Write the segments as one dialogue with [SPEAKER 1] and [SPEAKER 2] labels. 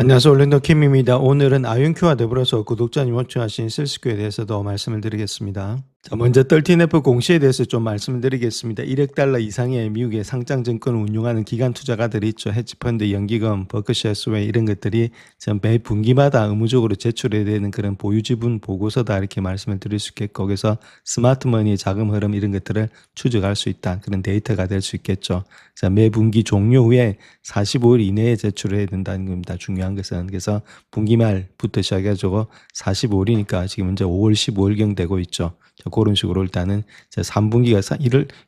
[SPEAKER 1] 안녕하세요. 올랜도 킴입니다. 오늘은 아이온큐와 더불어서 구독자님 요청하신 셀스큐에 대해서도 말씀을 드리겠습니다. 자, 먼저 13F 공시에 대해서 좀 말씀을 드리겠습니다. 1억 달러 이상의 미국의 상장 증권을 운용하는 기관 투자가들이 있죠. 헤지펀드, 연기금, 버크셔 스웨이 이런 것들이 매 분기마다 의무적으로 제출해야 되는 그런 보유 지분 보고서다 이렇게 말씀을 드릴 수 있겠고, 거기서 스마트머니의 자금 흐름 이런 것들을 추적할 수 있다. 그런 데이터가 될 수 있겠죠. 자, 매 분기 종료 후에 45일 이내에 제출을 해야 된다는 겁니다. 중요한 것은. 그래서 분기 말부터 시작해가지고 45일이니까 지금 이제 5월 15일경 되고 있죠. 자, 그런 식으로 일단은 3분기가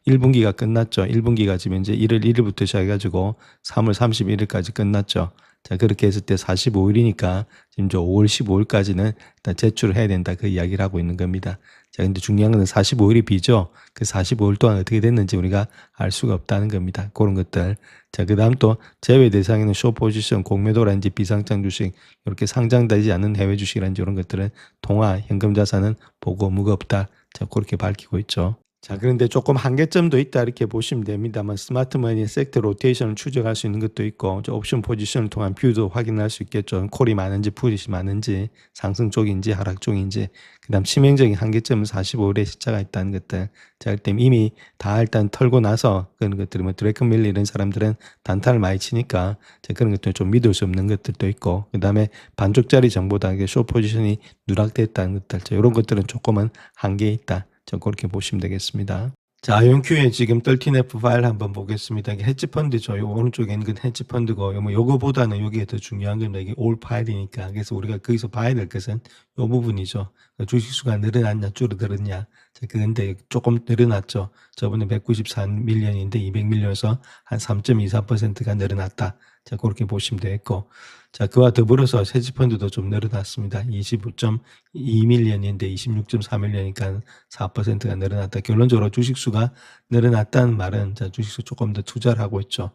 [SPEAKER 1] 1분기가 끝났죠. 1분기가 지금 이제 1월 1일부터 시작해가지고 3월 31일까지 끝났죠. 자, 그렇게 했을 때 45일이니까 지금 저 5월 15일까지는 일단 제출을 해야 된다. 그 이야기를 하고 있는 겁니다. 자, 근데 중요한 건 45일이 비죠. 그 45일 동안 어떻게 됐는지 우리가 알 수가 없다는 겁니다. 그런 것들. 자, 그 다음 또 제외 대상에는 쇼포지션, 공매도라든지 비상장 주식, 이렇게 상장되지 않는 해외 주식이라든지 이런 것들은 통화, 현금 자산은 보고 의무가 없다. 자, 그렇게 밝히고 있죠. 자, 그런데 조금 한계점도 있다 이렇게 보시면 됩니다만 스마트머니 섹터 로테이션을 추적할 수 있는 것도 있고 옵션 포지션을 통한 뷰도 확인할 수 있겠죠. 콜이 많은지 풋이 많은지 상승 쪽인지 하락 쪽인지. 그다음 치명적인 한계점은 45일의 시차가 있다는 것들. 자, 그때 이미 다 일단 털고 나서 그런 것들이 뭐 드래큰 밀리 이런 사람들은 단타를 많이 치니까 그런 것들 좀 믿을 수 없는 것들도 있고, 그다음에 반쪽짜리 정보다 쇼 포지션이 누락됐다는 것들. 자, 이런 것들은 조금은 한계 있다. 좀 그렇게 보시면 되겠습니다. 자, 아이온큐에 지금 13F 파일 한번 보겠습니다. 이게 헤지펀드죠. 요 오른쪽에 있는 건 헤지펀드고, 요거보다는 요게 더 중요한 건 이게 올 파일이니까. 그래서 우리가 거기서 봐야 될 것은 요 부분이죠. 주식수가 늘어났냐, 줄어들었냐. 자, 그런데 조금 늘어났죠. 저번에 194밀리언인데 200밀리언에서 한 3.24%가 늘어났다. 자, 그렇게 보시면 되겠고. 자, 그와 더불어서 헤지펀드도 좀 늘어났습니다. 25.2밀리언인데 26.4밀리언이니까 4%가 늘어났다. 결론적으로 주식수가 늘어났다는 말은 자, 주식수 조금 더 투자를 하고 있죠.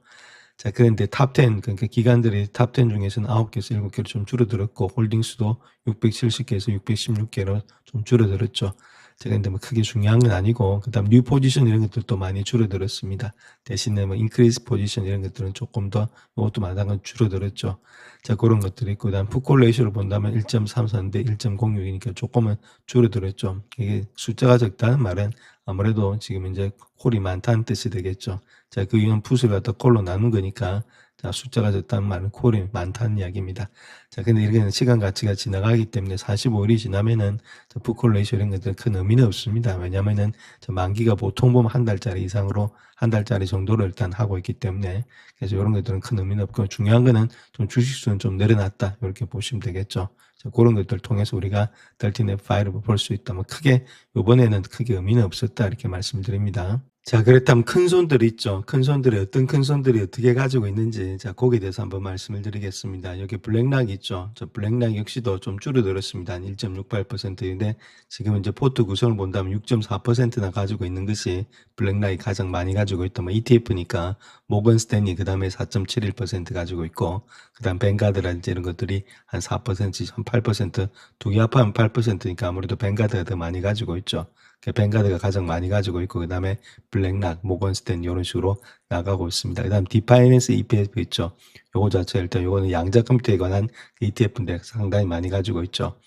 [SPEAKER 1] 자, 그런데 탑10, 그러니까 기관들이 탑10 중에서는 9개에서 7개로 좀 줄어들었고, 홀딩수도 670개에서 616개로 좀 줄어들었죠. 자, 근데 뭐 크게 중요한 건 아니고, 그 다음 뉴 포지션 이런 것들도 많이 줄어들었습니다. 대신에 뭐 인크리스 포지션 이런 것들은 조금 더, 이것도 마당은 줄어들었죠. 자, 그런 것들이 있고, 그 다음 풋콜 레이쇼를 본다면 1.34인데 1.06이니까 조금은 줄어들었죠. 이게 숫자가 적다는 말은 아무래도 지금 이제 콜이 많다는 뜻이 되겠죠. 자, 그 이유는 풋을 갖다 콜로 나눈 거니까, 자, 숫자가 적다는 말은 콜이 많다는 이야기입니다. 자, 근데 이렇게 시간 가치가 지나가기 때문에 45일이 지나면은 풋콜 레이쇼 이런 것들 큰 의미는 없습니다. 왜냐면은 만기가 보통 보면 한 달짜리 이상으로 한 달짜리 정도를 일단 하고 있기 때문에, 그래서 이런 것들은 큰 의미는 없고, 중요한 거는 좀 주식수는 좀 늘어났다 이렇게 보시면 되겠죠. 자, 그런 것들 통해서 우리가 13F 파일을 볼 수 있다면 크게 이번에는 크게 의미는 없었다 이렇게 말씀드립니다. 자, 그렇다면 큰 손들 있죠. 큰 손들이 어떤 큰 손들이 어떻게 가지고 있는지, 자, 거기에 대해서 한번 말씀을 드리겠습니다. 여기 블랙락 있죠. 저 블랙락 역시도 좀 줄어들었습니다. 한 1.68%인데 지금 이제 포트 구성을 본다면 6.4%나 가지고 있는 것이 블랙락이 가장 많이 가지고 있다. 뭐 ETF니까 모건 스탠리 그 다음에 4.71% 가지고 있고, 그 다음 뱅가드라든지 이런 것들이 한 4%, 한 8%, 두 개 합하면 8%니까 아무래도 뱅가드가 더 많이 가지고 있죠. 뱅가드가 가장 많이 가지고 있고, 그 다음에 블랙락, 모건스탠 이런 식으로 나가고 있습니다. 그 다음 디파이낸스 ETF 있죠. 요거 자체 일단 요거는 양자 컴퓨터에 관한 ETF인데 상당히 많이 가지고 있죠.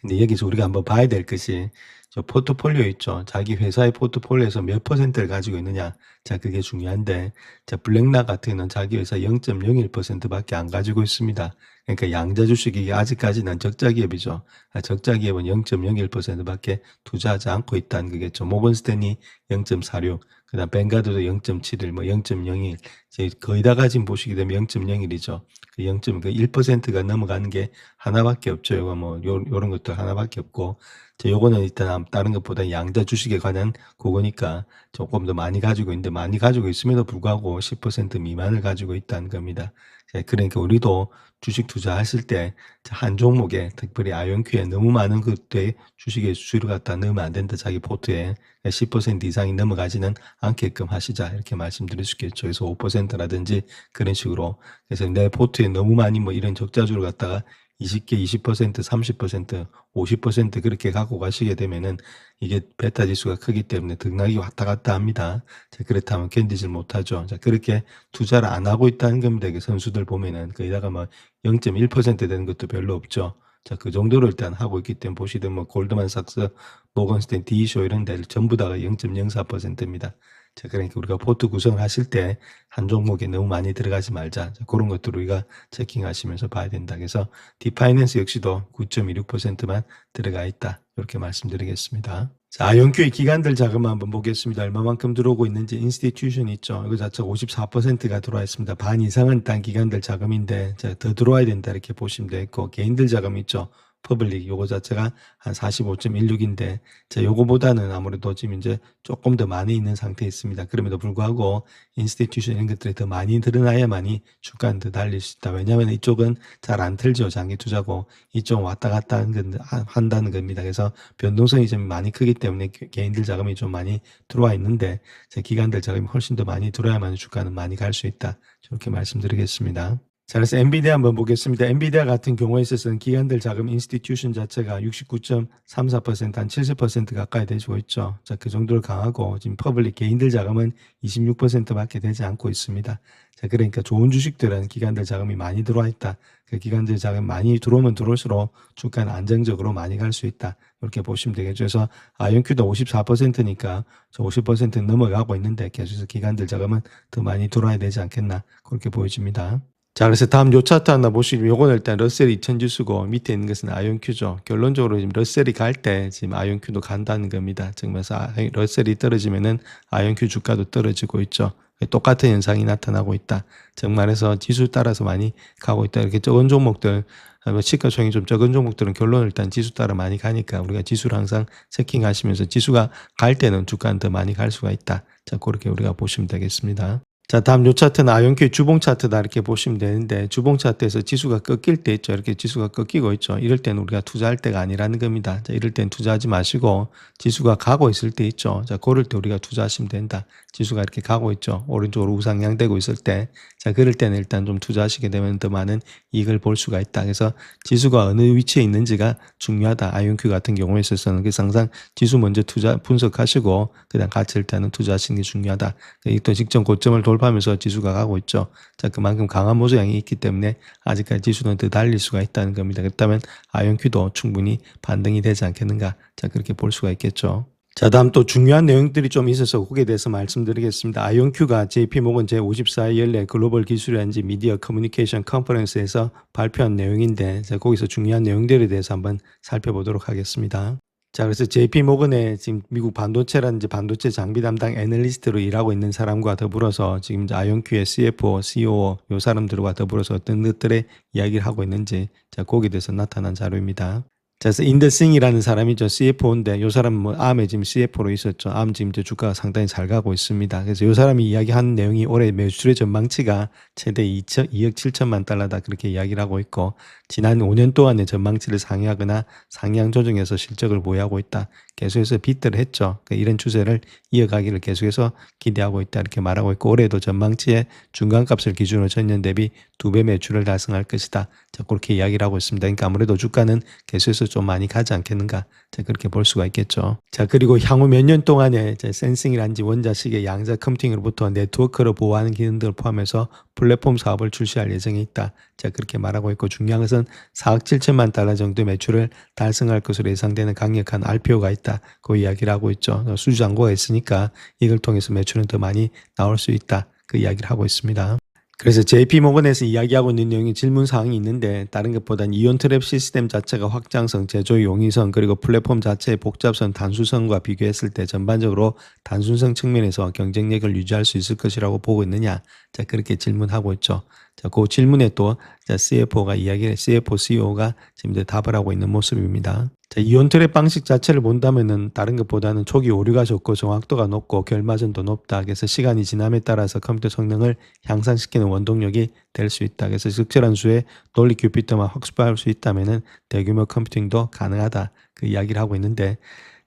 [SPEAKER 1] 근데 여기서 우리가 한번 봐야 될 것이 저 포트폴리오 있죠. 자기 회사의 포트폴리오에서 몇 퍼센트를 가지고 있느냐. 자, 그게 중요한데, 자, 블랙락 같은 경우는 자기 회사 0.01%밖에 안 가지고 있습니다. 그러니까 양자 주식이 아직까지는 적자 기업이죠. 적자 기업은 0.01%밖에 투자하지 않고 있다는 거겠죠. 모건 스탠이 0.46, 그다음 뱅가드도 0.71, 뭐 0.01, 이제 거의 다 가진 보시게 되면 0.01이죠. 그 0.1%가 넘어가는 게 하나밖에 없죠. 이거 뭐 요런 것들 하나밖에 없고, 요거는 일단 다른 것보다 양자 주식에 관한 그거니까 조금 더 많이 가지고 있는데, 많이 가지고 있음에도 불구하고 10% 미만을 가지고 있다는 겁니다. 그러니까 우리도 주식 투자하실 때 한 종목에, 특별히 아이온큐에 너무 많은 것들의 주식의 수주를 갖다 넣으면 안 된다. 자기 포트에 10% 이상이 넘어가지는 않게끔 하시자 이렇게 말씀드릴 수 있겠죠. 그래서 5%라든지 그런 식으로. 그래서 내 포트에 너무 많이 뭐 이런 적자주를 갖다가 20개 20%, 30%, 50% 그렇게 갖고 가시게 되면은 이게 베타 지수가 크기 때문에 등락이 왔다 갔다 합니다. 자, 그렇다면 견디질 못하죠. 자, 그렇게 투자를 안 하고 있다는 겁니다. 그 선수들 보면은 거기다가 뭐 0.1% 되는 것도 별로 없죠. 자, 그 정도로 일단 하고 있기 때문에 보시든 뭐 골드만삭스, 모건스탠, 디쇼 이런 데를 전부 다가 0.04%입니다. 자, 그러니까 우리가 포트 구성하실 때 한 종목에 너무 많이 들어가지 말자. 자, 그런 것들을 우리가 체킹하시면서 봐야 된다. 그래서 디파이낸스 역시도 9.26%만 들어가 있다. 이렇게 말씀드리겠습니다. 자, 아이온큐의 기관들 자금 한번 보겠습니다. 얼마만큼 들어오고 있는지 인스티튜션 있죠. 이거 자체가 54%가 들어와 있습니다. 반 이상은 딴 기관들 자금인데 자, 더 들어와야 된다 이렇게 보시면 되고 개인들 자금 있죠. 퍼블릭 요거 자체가 한 45.16인데 자, 요거보다는 아무래도 지금 이제 조금 더 많이 있는 상태에 있습니다. 그럼에도 불구하고 인스티튜션 이런 것들이 더 많이 드러나야만이 주가는 더 달릴 수 있다. 왜냐하면 이쪽은 잘 안 틀죠. 장기 투자고 이쪽 왔다 갔다 한다는 겁니다. 그래서 변동성이 좀 많이 크기 때문에 개인들 자금이 좀 많이 들어와 있는데 기관들 자금이 훨씬 더 많이 들어야만 주가는 많이 갈 수 있다. 저렇게 말씀드리겠습니다. 자, 그래서 엔비디아 한번 보겠습니다. 엔비디아 같은 경우에 있어서는 기관들 자금 인스티튜션 자체가 69.34%, 한 70% 가까이 되고 있죠. 자, 그 정도로 강하고 지금 퍼블릭 개인들 자금은 26%밖에 되지 않고 있습니다. 자, 그러니까 좋은 주식들은 기관들 자금이 많이 들어와 있다. 그 기관들 자금 많이 들어오면 들어올수록 주가는 안정적으로 많이 갈 수 있다. 이렇게 보시면 되겠죠. 그래서 아이온큐도 54%니까 저 50% 넘어가고 있는데 계속해서 기관들 자금은 더 많이 들어와야 되지 않겠나 그렇게 보여집니다. 자, 그래서 다음 요 차트 하나 보시면 요거는 일단 러셀 2000 지수고 밑에 있는 것은 아이온큐죠. 결론적으로 지금 러셀이 갈 때 지금 아이온큐도 간다는 겁니다. 즉면서 러셀이 떨어지면은 아이온큐 주가도 떨어지고 있죠. 똑같은 현상이 나타나고 있다. 즉 말해서 지수 따라서 많이 가고 있다. 이렇게 적은 종목들, 시가총액이 좀 적은 종목들은 결론을 일단 지수 따라 많이 가니까 우리가 지수를 항상 체킹하시면서 지수가 갈 때는 주가는 더 많이 갈 수가 있다. 자, 그렇게 우리가 보시면 되겠습니다. 자, 다음 요 차트는 아이온큐의 주봉 차트다 이렇게 보시면 되는데 주봉 차트에서 지수가 꺾일 때 있죠. 이렇게 지수가 꺾이고 있죠. 이럴 때는 우리가 투자할 때가 아니라는 겁니다. 자, 이럴 땐 투자하지 마시고 지수가 가고 있을 때 있죠. 자, 그럴 때 우리가 투자하시면 된다. 지수가 이렇게 가고 있죠. 오른쪽으로 우상향되고 있을 때. 자, 그럴 때는 일단 좀 투자하시게 되면 더 많은 이익을 볼 수가 있다. 그래서 지수가 어느 위치에 있는지가 중요하다. 아이온큐 같은 경우에 있어서는 그래서 항상 지수 먼저 투자 분석하시고 그다음 같이 일단은 투자하시는 게 중요하다. 또 직전 고점을 돌파하면서 지수가 가고 있죠. 자, 그만큼 강한 모양이 있기 때문에 아직까지 지수는 더 달릴 수가 있다는 겁니다. 그렇다면 아이온큐도 충분히 반등이 되지 않겠는가. 자, 그렇게 볼 수가 있겠죠. 자, 다음 또 중요한 내용들이 좀 있어서 거기에 대해서 말씀드리겠습니다. 아이온큐가 JP모건 제54회 연례 글로벌 기술연지 미디어 커뮤니케이션 컨퍼런스에서 발표한 내용인데 자, 거기서 중요한 내용들에 대해서 한번 살펴보도록 하겠습니다. 자, 그래서 JP모건의 지금 미국 반도체라든지 반도체 장비 담당 애널리스트로 일하고 있는 사람과 더불어서 지금 이제 아이온큐의 CFO, COO 요 사람들과 더불어서 어떤 것들의 이야기를 하고 있는지 자, 거기에 대해서 나타난 자료입니다. 자, 그래서 인더싱이라는 사람이죠. CFO인데 요 사람은 뭐 암에 지금 CFO로 있었죠. 암 지금 이제 주가가 상당히 잘 가고 있습니다. 그래서 요 사람이 이야기하는 내용이 올해 매출의 전망치가 최대 2억 7천만 달러다 그렇게 이야기를 하고 있고 지난 5년 동안의 전망치를 상회하거나 상향 조정해서 실적을 보유하고 있다. 계속해서 빗대를 했죠. 이런 추세를 이어가기를 계속해서 기대하고 있다 이렇게 말하고 있고 올해도 전망치의 중간값을 기준으로 전년 대비 2배 매출을 달성할 것이다. 자, 그렇게 이야기를 하고 있습니다. 그러니까 아무래도 주가는 계속해서 좀 많이 가지 않겠는가. 자, 그렇게 볼 수가 있겠죠. 자, 그리고 향후 몇 년 동안에 센싱이란지 원자식의 양자 컴퓨팅으로부터 네트워크를 보호하는 기능들을 포함해서 플랫폼 사업을 출시할 예정에 있다. 자, 그렇게 말하고 있고 중요한 것은 4억 7천만 달러 정도 매출을 달성할 것으로 예상되는 강력한 RPO가 있다. 그 이야기를 하고 있죠. 수주 잔고가 있으니까 이걸 통해서 매출은 더 많이 나올 수 있다. 그 이야기를 하고 있습니다. 그래서 JP모건에서 이야기하고 있는 내용이 질문 사항이 있는데 다른 것보다는 이온 트랩 시스템 자체가 확장성, 제조 용이성 그리고 플랫폼 자체의 복잡성, 단순성과 비교했을 때 전반적으로 단순성 측면에서 경쟁력을 유지할 수 있을 것이라고 보고 있느냐. 자, 그렇게 질문하고 있죠. 자, 그 질문에 또 CFO가 CFO, CEO가 지금 이제 답을 하고 있는 모습입니다. 자, 이온 트랩 방식 자체를 본다면은 다른 것보다는 초기 오류가 적고 정확도가 높고 결마전도 높다. 그래서 시간이 지남에 따라서 컴퓨터 성능을 향상시키는 원동력이 될 수 있다. 그래서 적절한 수의 논리 큐피터만 확보할 수 있다면은 대규모 컴퓨팅도 가능하다. 그 이야기를 하고 있는데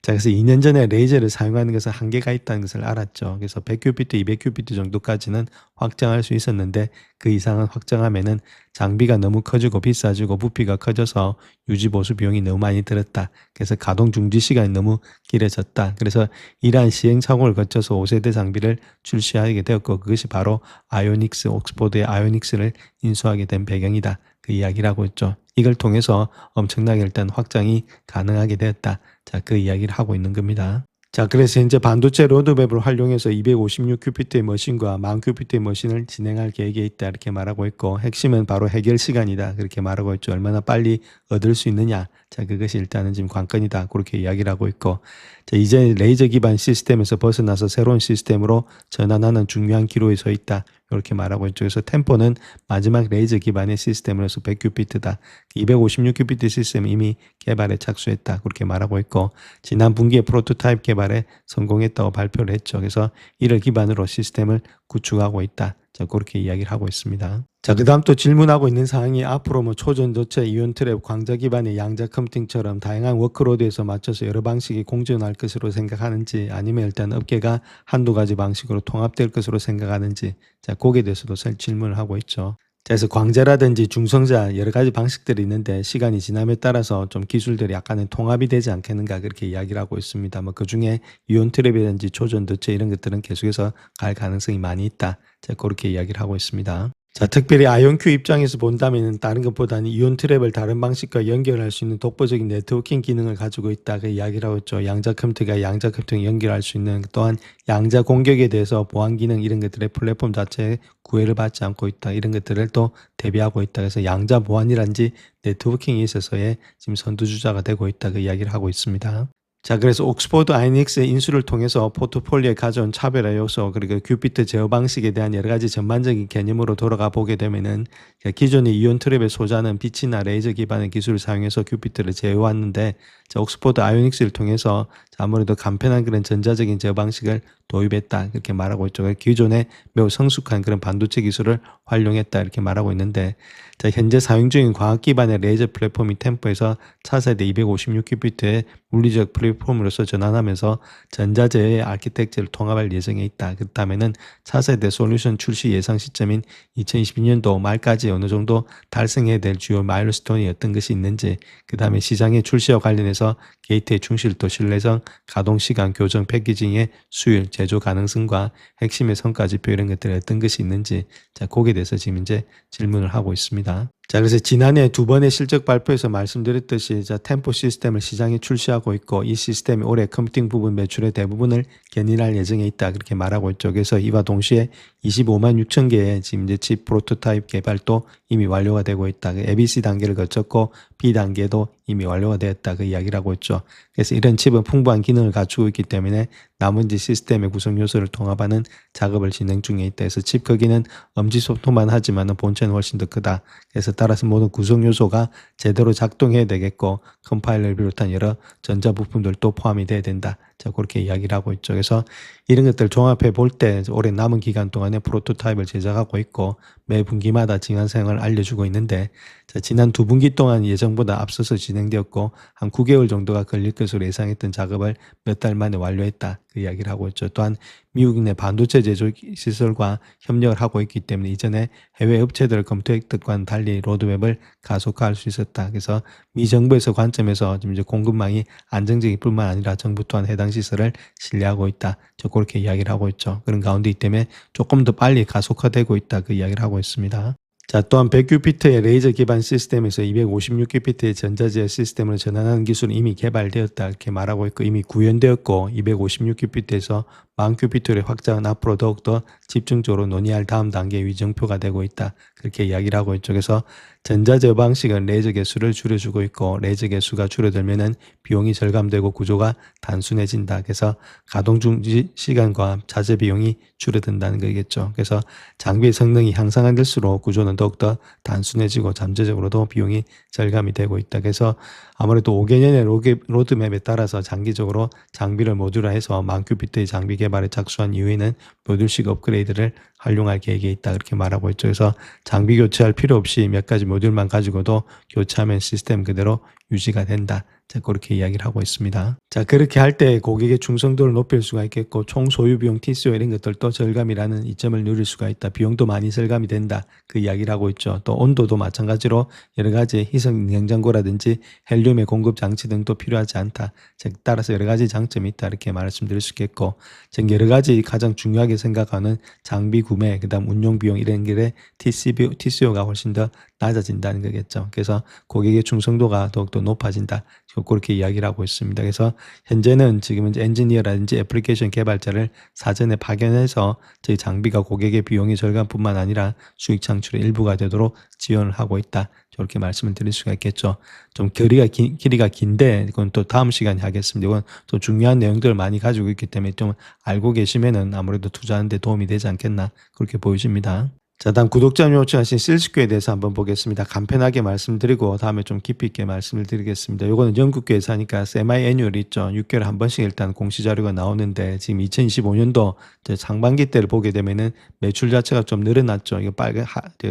[SPEAKER 1] 자, 그래서 2년 전에 레이저를 사용하는 것은 한계가 있다는 것을 알았죠. 그래서 100큐피트, 200큐피트 정도까지는 확장할 수 있었는데 그 이상은 확장하면은 장비가 너무 커지고 비싸지고 부피가 커져서 유지 보수 비용이 너무 많이 들었다. 그래서 가동 중지 시간이 너무 길어졌다. 그래서 이러한 시행착오를 거쳐서 5세대 장비를 출시하게 되었고 그것이 바로 아이오닉스, 옥스포드의 아이오닉스를 인수하게 된 배경이다. 그 이야기를 하고 있죠. 이걸 통해서 엄청나게 일단 확장이 가능하게 되었다. 자, 그 이야기를 하고 있는 겁니다. 자, 그래서 현재 반도체 로드맵을 활용해서 256큐피트의 머신과 10,000큐피트의 머신을 진행할 계획에 있다. 이렇게 말하고 있고 핵심은 바로 해결 시간이다. 그렇게 말하고 있죠. 얼마나 빨리 얻을 수 있느냐. 자, 그것이 일단은 지금 관건이다. 그렇게 이야기를 하고 있고 자, 이제 레이저 기반 시스템에서 벗어나서 새로운 시스템으로 전환하는 중요한 기로에 서 있다. 이렇게 말하고 있죠. 그래서 템포는 마지막 레이저 기반의 시스템으로서 100큐피트다. 256큐피트 시스템 이미 개발에 착수했다. 그렇게 말하고 있고 지난 분기에 프로토타입 개발에 성공했다고 발표를 했죠. 그래서 이를 기반으로 시스템을 구축하고 있다. 자, 그렇게 이야기를 하고 있습니다. 자, 그 다음 또 질문하고 있는 사항이 앞으로 뭐 초전도체, 이온 트랩, 광자 기반의 양자 컴퓨팅처럼 다양한 워크로드에서 맞춰서 여러 방식이 공존할 것으로 생각하는지 아니면 일단 업계가 한두 가지 방식으로 통합될 것으로 생각하는지 자, 거기에 대해서도 질문을 하고 있죠. 자, 그래서 광자라든지 중성자 여러 가지 방식들이 있는데 시간이 지남에 따라서 좀 기술들이 약간은 통합이 되지 않겠는가 그렇게 이야기를 하고 있습니다. 뭐 그중에 이온 트랩이라든지 초전도체 이런 것들은 계속해서 갈 가능성이 많이 있다. 자, 그렇게 이야기를 하고 있습니다. 자, 특별히 아이온큐 입장에서 본다면 다른 것보다는 이온 트랩을 다른 방식과 연결할 수 있는 독보적인 네트워킹 기능을 가지고 있다. 그 이야기를 하고 있죠. 양자 컴퓨터가 양자 컴퓨터를 연결할 수 있는 또한 양자 공격에 대해서 보안 기능 이런 것들의 플랫폼 자체에 구애를 받지 않고 있다. 이런 것들을 또 대비하고 있다. 그래서 양자 보안이란지 네트워킹에 있어서의 지금 선두주자가 되고 있다. 그 이야기를 하고 있습니다. 자, 그래서 옥스포드 아이닉스의 인수를 통해서 포트폴리오에 가져온 차별화 요소 그리고 큐피트 제어 방식에 대한 여러 가지 전반적인 개념으로 돌아가 보게 되면은 기존의 이온 트랩의 소자는 빛이나 레이저 기반의 기술을 사용해서 큐피트를 제어했는데 자, 옥스포드 아이오닉스를 통해서 아무래도 간편한 그런 전자적인 제어 방식을 도입했다 이렇게 말하고 있죠. 기존에 매우 성숙한 그런 반도체 기술을 활용했다 이렇게 말하고 있는데 자, 현재 사용 중인 과학 기반의 레이저 플랫폼이 템포에서 차세대 256큐피트의 물리적 플랫폼으로서 전환하면서 전자제어의 아키텍처를 통합할 예정에 있다. 그렇다면은 차세대 솔루션 출시 예상 시점인 2022년도 말까지 어느 정도 달성해야 될 주요 마일스톤이 어떤 것이 있는지 그 다음에 시장의 출시와 관련해서 게이트의 충실도, 신뢰성, 가동시간, 교정, 패키징의 수율, 제조 가능성과 핵심의 성과지표 이런 것들이 어떤 것이 있는지 자, 거기에 대해서 지금 이제 질문을 하고 있습니다. 자, 그래서 지난해 두 번의 실적 발표에서 말씀드렸듯이 자, 템포 시스템을 시장에 출시하고 있고 이 시스템이 올해 컴퓨팅 부분 매출의 대부분을 견인할 예정에 있다. 그렇게 말하고 있죠. 그래서 이와 동시에 25만 6천 개의 지금 이제 칩 프로토타입 개발도 이미 완료가 되고 있다. ABC 단계를 거쳤고 B 단계도 이미 완료가 되었다. 그 이야기를 하고 있죠. 그래서 이런 칩은 풍부한 기능을 갖추고 있기 때문에 나머지 시스템의 구성 요소를 통합하는 작업을 진행 중에 있다. 그래서 칩 크기는 엄지손톱만 하지만 본체는 훨씬 더 크다. 그래서 따라서 모든 구성 요소가 제대로 작동해야 되겠고 컴파일러를 비롯한 여러 전자 부품들도 포함이 돼야 된다. 자, 그렇게 이야기를 하고 있죠. 그래서 이런 것들 종합해 볼 때 올해 남은 기간 동안에 프로토타입을 제작하고 있고 매 분기마다 증안 사항을 알려주고 있는데 자, 지난 두 분기 동안 예정보다 앞서서 진행되었고 한 9개월 정도가 걸릴 것으로 예상했던 작업을 몇 달 만에 완료했다. 그 이야기를 하고 있죠. 또한 미국 내 반도체 제조 시설과 협력을 하고 있기 때문에 이전에 해외 업체들을 검토했던 것과는 달리 로드맵을 가속화할 수 있었다. 그래서 미 정부에서 관점에서 지금 이제 공급망이 안정적일 뿐만 아니라 정부 또한 해당 시설을 신뢰하고 있다. 저 그렇게 이야기를 하고 있죠. 그런 가운데이기 때문에 조금 더 빨리 가속화되고 있다. 그 이야기를 하고 있습니다. 자, 또한 100큐피트의 레이저 기반 시스템에서 256큐피트의 전자제어 시스템으로 전환하는 기술은 이미 개발되었다 이렇게 말하고 있고 이미 구현되었고 256큐피트에서 10,000큐피트의 확장은 앞으로 더욱더 집중적으로 논의할 다음 단계의 위정표가 되고 있다. 그렇게 이야기를 하고 있죠. 그래서 전자제어 방식은 레이저 개수를 줄여주고 있고 레이저 개수가 줄어들면은 비용이 절감되고 구조가 단순해진다. 그래서 가동 중지 시간과 자재 비용이 줄어든다는 거겠죠. 그래서 장비의 성능이 향상될수록 구조는 더욱더 단순해지고 잠재적으로도 비용이 절감이 되고 있다. 그래서 아무래도 5개년의 로드맵에 따라서 장기적으로 장비를 모듈화해서 10,000큐피트의 장비 개발에 착수한 이후에는 모듈식 업그레이드를 활용할 계획에 있다 그렇게 말하고 있죠. 그래서 장비 교체할 필요 없이 몇 가지 모듈만 가지고도 교체하면 시스템 그대로 유지가 된다. 자, 그렇게 이야기를 하고 있습니다. 자, 그렇게 할 때 고객의 충성도를 높일 수가 있겠고 총 소유 비용 TCO 이런 것들도 절감이라는 이점을 누릴 수가 있다. 비용도 많이 절감이 된다. 그 이야기를 하고 있죠. 또 온도도 마찬가지로 여러 가지 희석 냉장고라든지 헬륨의 공급 장치 등도 필요하지 않다. 즉 따라서 여러 가지 장점이 있다. 이렇게 말씀드릴 수 있겠고, 즉 여러 가지 가장 중요하게 생각하는 장비 구매, 그다음 운용 비용 이런 게 TCO가 훨씬 더 낮아진다는 거겠죠. 그래서 고객의 충성도가 더욱더 높아진다. 그렇게 이야기를 하고 있습니다. 그래서 현재는 지금 이제 엔지니어라든지 애플리케이션 개발자를 사전에 파견해서 저희 장비가 고객의 비용의 절감뿐만 아니라 수익 창출의 일부가 되도록 지원을 하고 있다. 저렇게 말씀을 드릴 수가 있겠죠. 좀 길이가 긴데 이건 또 다음 시간에 하겠습니다. 이건 또 중요한 내용들을 많이 가지고 있기 때문에 좀 알고 계시면은 아무래도 투자하는 데 도움이 되지 않겠나 그렇게 보여집니다. 자, 다음 구독자님 요청하신 실스퀘어에 대해서 한번 보겠습니다. 간편하게 말씀드리고 다음에 좀 깊이 있게 말씀을 드리겠습니다. 요거는 영국계 회사니까 세마이 애뉴얼이 있죠. 6개월에 한 번씩 일단 공시자료가 나오는데 지금 2025년도 상반기 때를 보게 되면은 매출 자체가 좀 늘어났죠. 이거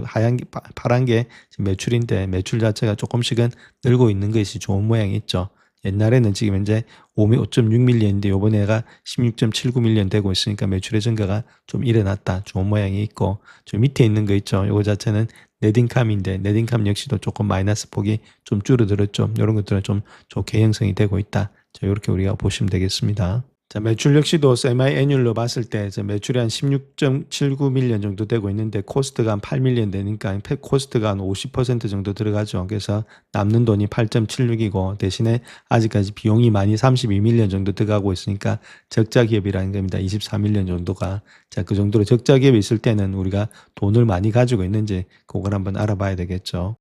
[SPEAKER 1] 하얀 게 파란 게 지금 매출인데 매출 자체가 조금씩은 늘고 있는 것이 좋은 모양이 있죠. 옛날에는 지금 현재 5.6밀리언인데 요번에가 16.79밀리언 되고 있으니까 매출의 증가가 좀 일어났다. 좋은 모양이 있고, 저 밑에 있는 거 있죠. 요거 자체는 넷인컴인데 넷인컴 역시도 조금 마이너스 폭이 좀 줄어들었죠. 이런 것들은 좀 좋게 형성이 되고 있다. 자, 이렇게 우리가 보시면 되겠습니다. 자, 매출 역시도 세마이 애뉴얼로 봤을 때 매출이 한 16.79밀리언 정도 되고 있는데 코스트가 한 8밀리언 되니까 코스트가 한 50% 정도 들어가죠. 그래서 남는 돈이 8.76이고 대신에 아직까지 비용이 많이 32밀리언 정도 들어가고 있으니까 적자 기업이라는 겁니다. 24밀리언 정도가. 자, 그 정도로 적자 기업이 있을 때는 우리가 돈을 많이 가지고 있는지 그걸 한번 알아봐야 되겠죠.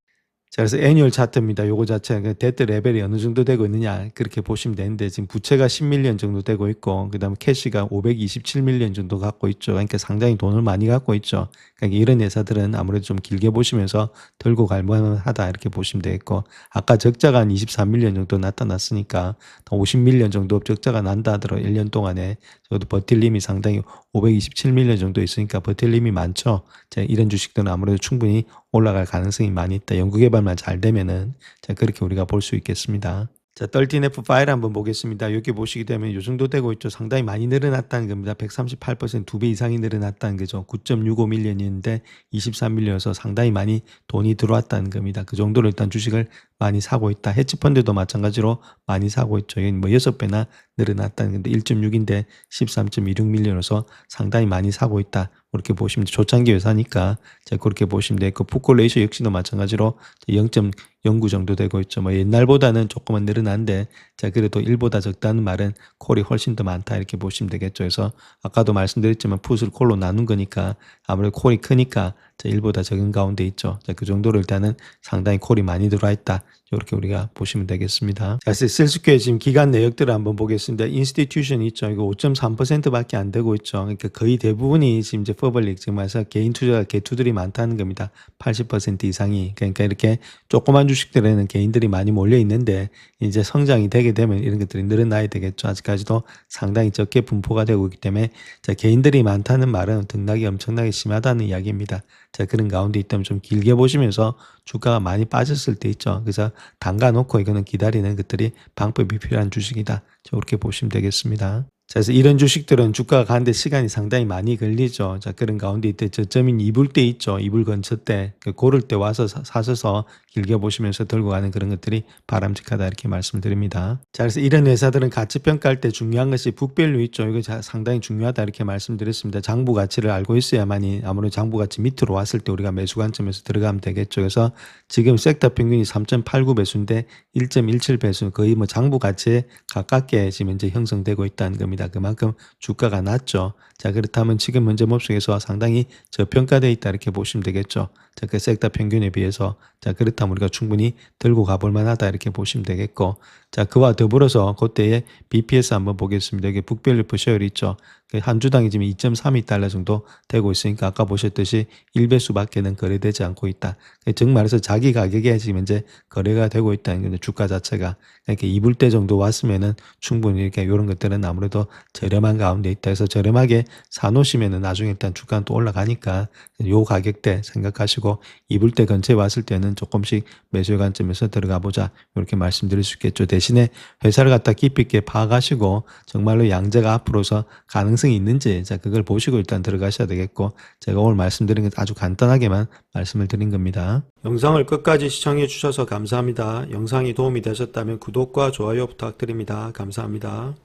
[SPEAKER 1] 자, 그래서 애뉴얼 차트입니다. 요거 자체가 데트 레벨이 어느 정도 되고 있느냐 그렇게 보시면 되는데 지금 부채가 10밀리언 정도 되고 있고 그다음에 캐시가 527밀리언 정도 갖고 있죠. 그러니까 상당히 돈을 많이 갖고 있죠. 그러니까 이런 회사들은 아무래도 좀 길게 보시면서 들고 갈 만하다 이렇게 보시면 되겠고, 아까 적자가 한 24밀리언 정도 나타났으니까 50밀리언 정도 적자가 난다 하더라도 1년 동안에 저도 버틸 힘이 상당히 527밀리언 정도 있으니까 버틸 힘이 많죠. 자, 이런 주식들은 아무래도 충분히 올라갈 가능성이 많이 있다. 연구 개발만 잘 되면은. 자, 그렇게 우리가 볼 수 있겠습니다. 자, 13F 파일 한번 보겠습니다. 여기 보시게 되면 이 정도 되고 있죠. 상당히 많이 늘어났다는 겁니다. 138% 2배 이상이 늘어났다는 거죠. 9.65밀리언인데 23밀리언에서 상당히 많이 돈이 들어왔다는 겁니다. 그 정도로 일단 주식을 많이 사고 있다. 헤지펀드도 마찬가지로 많이 사고 있죠. 여기 뭐 6배나 늘어났다는 건데 1.6인데 13.26밀리언에서 상당히 많이 사고 있다. 그렇게 보시면 초창기 회사니까 자, 그렇게 보시면 되고, 풋콜 레이쇼 역시도 마찬가지로 0.09 정도 되고 있죠. 뭐 옛날보다는 조금은 늘어난데 자, 그래도 1보다 적다는 말은 콜이 훨씬 더 많다 이렇게 보시면 되겠죠. 그래서 아까도 말씀드렸지만 풋을 콜로 나눈 거니까 아무래도 콜이 크니까 자, 1보다 적은 가운데 있죠. 자, 그 정도로 일단은 상당히 콜이 많이 들어와 있다. 이렇게 우리가 보시면 되겠습니다. 자, 실스퀘어 지금 기간 내역들을 한번 보겠습니다. 인스티튜션이 있죠. 이거 5.3%밖에 안 되고 있죠. 그러니까 거의 대부분이 지금 이제 퍼블릭, 지금 말해서 개인 투자 개투들이 많다는 겁니다. 80% 이상이. 그러니까 이렇게 조그만 주식들에는 개인들이 많이 몰려 있는데 이제 성장이 되게 되면 이런 것들이 늘어나야 되겠죠. 아직까지도 상당히 적게 분포가 되고 있기 때문에 자, 개인들이 많다는 말은 등락이 엄청나게 심하다는 이야기입니다. 자, 그런 가운데 있다면 좀 길게 보시면서 주가가 많이 빠졌을 때 있죠. 그래서 담가 놓고 이거는 기다리는 것들이 방법이 필요한 주식이다. 저렇게 보시면 되겠습니다. 자, 그래서 이런 주식들은 주가가 가는데 시간이 상당히 많이 걸리죠. 자, 그런 가운데 이때 저점인 2불 때 있죠. 2불 근처 때. 고를 때 와서 사셔서 길게 보시면서 들고 가는 그런 것들이 바람직하다 이렇게 말씀드립니다. 자, 그래서 이런 회사들은 가치 평가할 때 중요한 것이 북밸류 있죠. 이거 상당히 중요하다 이렇게 말씀드렸습니다. 장부 가치를 알고 있어야만이 아무래도 장부 가치 밑으로 왔을 때 우리가 매수 관점에서 들어가면 되겠죠. 그래서 지금 섹터 평균이 3.89배수인데 1.17배수, 거의 뭐 장부 가치에 가깝게 지금 이제 형성되고 있다는 겁니다. 그만큼 주가가 낮죠. 자, 그렇다면 지금 현재 몹속에서 상당히 저평가되어 있다 이렇게 보시면 되겠죠. 자, 그 섹터 평균에 비해서. 자, 그렇다면 우리가 충분히 들고 가볼 만하다 이렇게 보시면 되겠고, 자, 그와 더불어서 그때의 BPS 한번 보겠습니다. 이게 북밸류 퍼 쉐어이 있죠. 한 주당이 지금 2.32달러 정도 되고 있으니까 아까 보셨듯이 1배수밖에는 거래되지 않고 있다. 즉 말해서 자기 가격에 지금 이제 거래가 되고 있다는 게 주가 자체가. 그러니까 2불대 정도 왔으면은 충분히 이렇게 이런 것들은 아무래도 저렴한 가운데 있다 해서 저렴하게 사놓으시면은 나중에 일단 주가는 또 올라가니까 요 가격대 생각하시고 입을 때 근처에 왔을 때는 조금씩 매수의 관점에서 들어가 보자 이렇게 말씀드릴 수 있겠죠. 대신에 회사를 갖다 깊이 있게 파악하시고 정말로 양재가 앞으로서 가능성이 있는지 자 그걸 보시고 일단 들어가셔야 되겠고 제가 오늘 말씀드린 건 아주 간단하게만 말씀을 드린 겁니다. 영상을 끝까지 시청해 주셔서 감사합니다. 영상이 도움이 되셨다면 구독과 좋아요 부탁드립니다. 감사합니다.